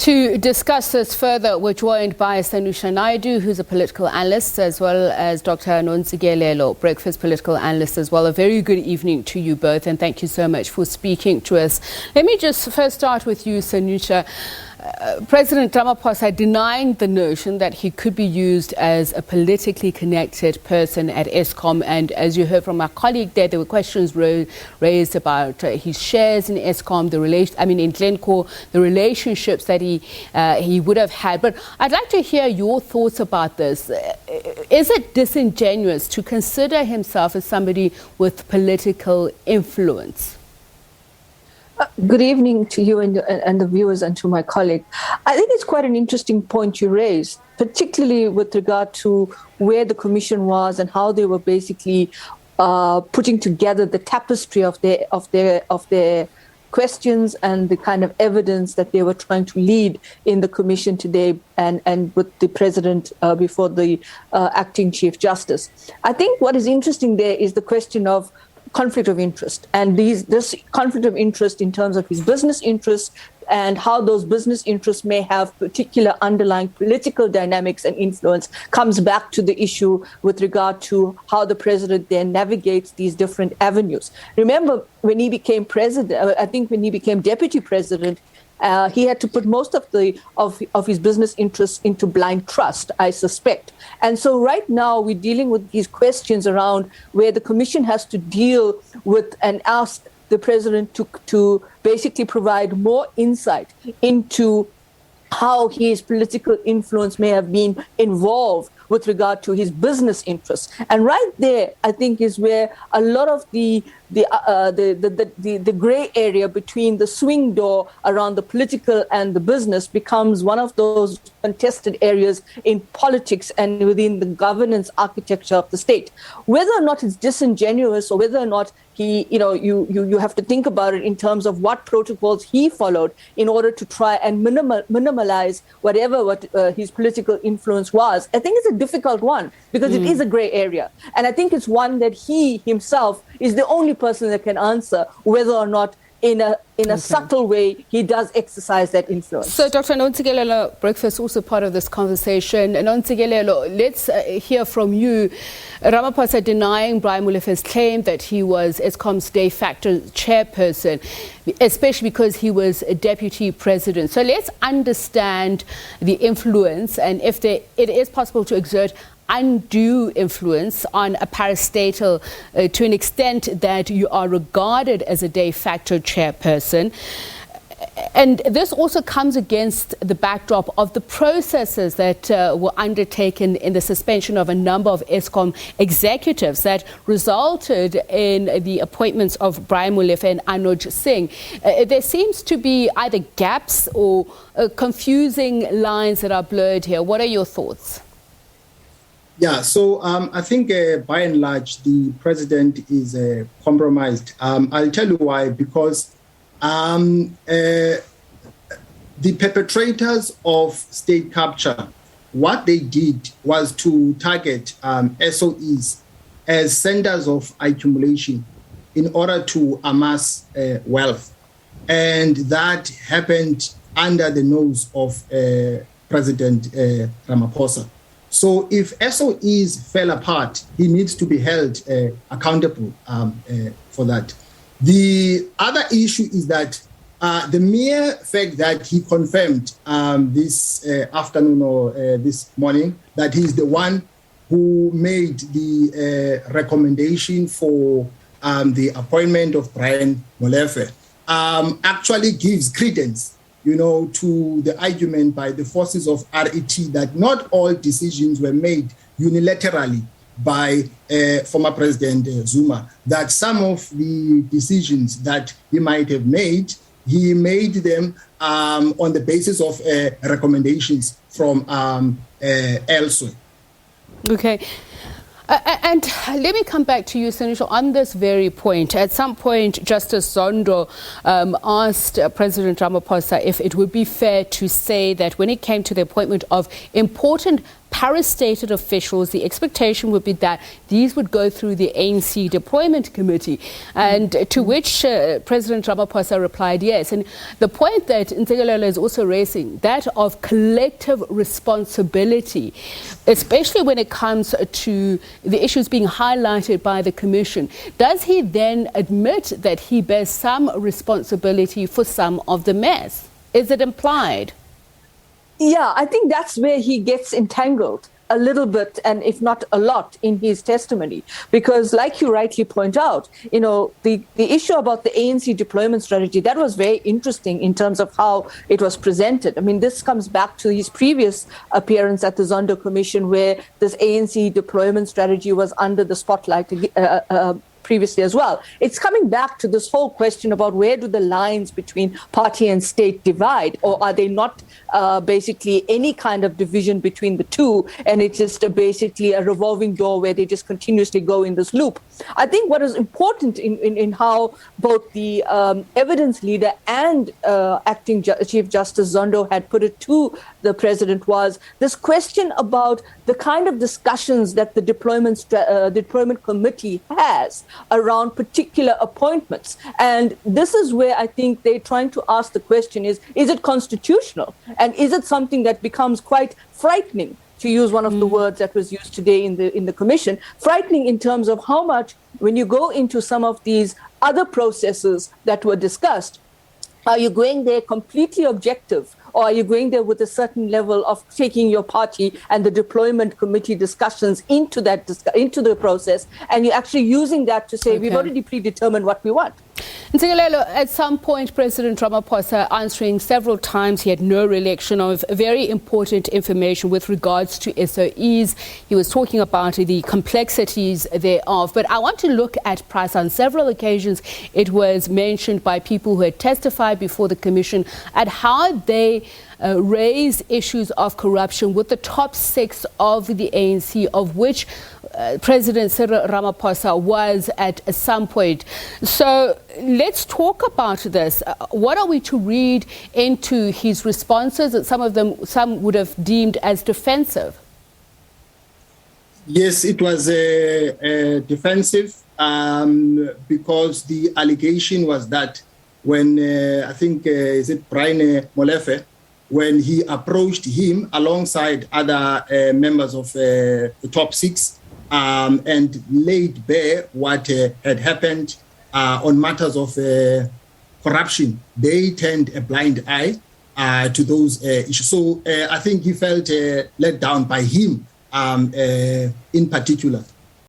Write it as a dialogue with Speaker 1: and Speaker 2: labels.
Speaker 1: To discuss this further, we're joined by Sanusha Naidu, who's a political analyst, as well as Dr. Ntsikelelo Breakfast, political analyst as well. A very good evening to you both, and thank you so much for speaking to us. Let me just first start with you, Sanusha. President Ramaphosa denying the notion that he could be used as a politically connected person at Eskom, and as you heard from our colleague there were questions raised about his shares in Eskom, in Glencore, the relationships that he would have had. But I'd like to hear your thoughts about this. Is it disingenuous to consider himself as somebody with political influence?
Speaker 2: Good evening to you and the viewers, and to my colleague. I think it's quite an interesting point you raised, particularly with regard to where the commission was and how they were basically putting together the tapestry of their questions and the kind of evidence that they were trying to lead in the commission today, and with the president before the acting chief justice. I think what is interesting there is the question of conflict of interest, and this conflict of interest in terms of his business interests and how those business interests may have particular underlying political dynamics and influence comes back to the issue with regard to how the president then navigates these different avenues. Remember, when he became president, I think when he became deputy president, he had to put most of his business interests into blind trust, I suspect. And so right now we're dealing with these questions around where the commission has to deal with and ask the president to basically provide more insight into how his political influence may have been involved with regard to his business interests. And right there, I think, is where a lot of the gray area between the swing door around the political and the business becomes one of those contested areas in politics and within the governance architecture of the state. Whether or not it's disingenuous, or whether or not you have to think about it in terms of what protocols he followed in order to try and minimalize what his political influence was. I think it's a difficult one because it is a gray area. And I think it's one that he himself is the only person that can answer whether or not in a subtle way he does exercise that influence.
Speaker 1: So Dr. Ntsikelelo Breakfast, also part of this conversation. Ntsikelelo, let's hear from you. Ramaphosa denying Brian Molefe's claim that he was Eskom's de facto chairperson, especially because he was a deputy president. So let's understand the influence, and if it is possible to exert undue influence on a parastatal to an extent that you are regarded as a de facto chairperson. And this also comes against the backdrop of the processes that were undertaken in the suspension of a number of Eskom executives that resulted in the appointments of Brian Molefe and Anuj Singh. There seems to be either gaps or confusing lines that are blurred here. What are your thoughts?
Speaker 3: Yeah, so I think by and large, the president is compromised. I'll tell you why, because the perpetrators of state capture, what they did was to target SOEs as centers of accumulation in order to amass wealth. And that happened under the nose of President Ramaphosa. So if SOEs fell apart, he needs to be held accountable for that. The other issue is that the mere fact that he confirmed this afternoon or this morning that he's the one who made the recommendation for the appointment of Brian Molefe actually gives credence to the argument by the forces of RET that not all decisions were made unilaterally by former President Zuma, that some of the decisions that he might have made, he made them on the basis of recommendations from elsewhere.
Speaker 1: Okay. And let me come back to you, Sanusha, on this very point. At some point, Justice Zondo asked President Ramaphosa if it would be fair to say that when it came to the appointment of important parastated officials, the expectation would be that these would go through the ANC Deployment Committee, and to which President Ramaphosa replied yes. And the point that Ntsikelelo is also raising, that of collective responsibility, especially when it comes to the issues being highlighted by the Commission. Does he then admit that he bears some responsibility for some of the mess? Is it implied?
Speaker 2: Yeah, I think that's where he gets entangled a little bit, and if not a lot, in his testimony. Because like you rightly point out, the issue about the ANC deployment strategy, that was very interesting in terms of how it was presented. I mean, this comes back to his previous appearance at the Zondo Commission, where this ANC deployment strategy was under the spotlight previously as well. It's coming back to this whole question about where do the lines between party and state divide, or are they not basically any kind of division between the two, and it's just basically a revolving door where they just continuously go in this loop. I think what is important in how both the evidence leader and acting Chief Justice Zondo had put it to the president was this question about the kind of discussions that the deployment committee has around particular appointments. And this is where I think they're trying to ask the question is it constitutional? And is it something that becomes quite frightening, to use one of the words that was used today in the commission, frightening in terms of how much, when you go into some of these other processes that were discussed, are you going there completely objective, or are you going there with a certain level of taking your party and the deployment committee discussions into the process, and you're actually using that to say, we've already predetermined what we want?
Speaker 1: Ntsikelelo, at some point, President Ramaphosa answering several times, he had no recollection of very important information with regards to SOEs. He was talking about the complexities thereof. But I want to look at price. On several occasions, it was mentioned by people who had testified before the commission at how they raise issues of corruption with the top 6 of the ANC, of which President Cyril Ramaphosa was at some point. So let's talk about this. What are we to read into his responses that some would have deemed as defensive?
Speaker 3: Yes, it was defensive because the allegation was that when I think is it Brian Molefe, when he approached him alongside other members of the top 6 and laid bare what had happened on matters of corruption, they turned a blind eye to those issues. So I think he felt let down by him in particular.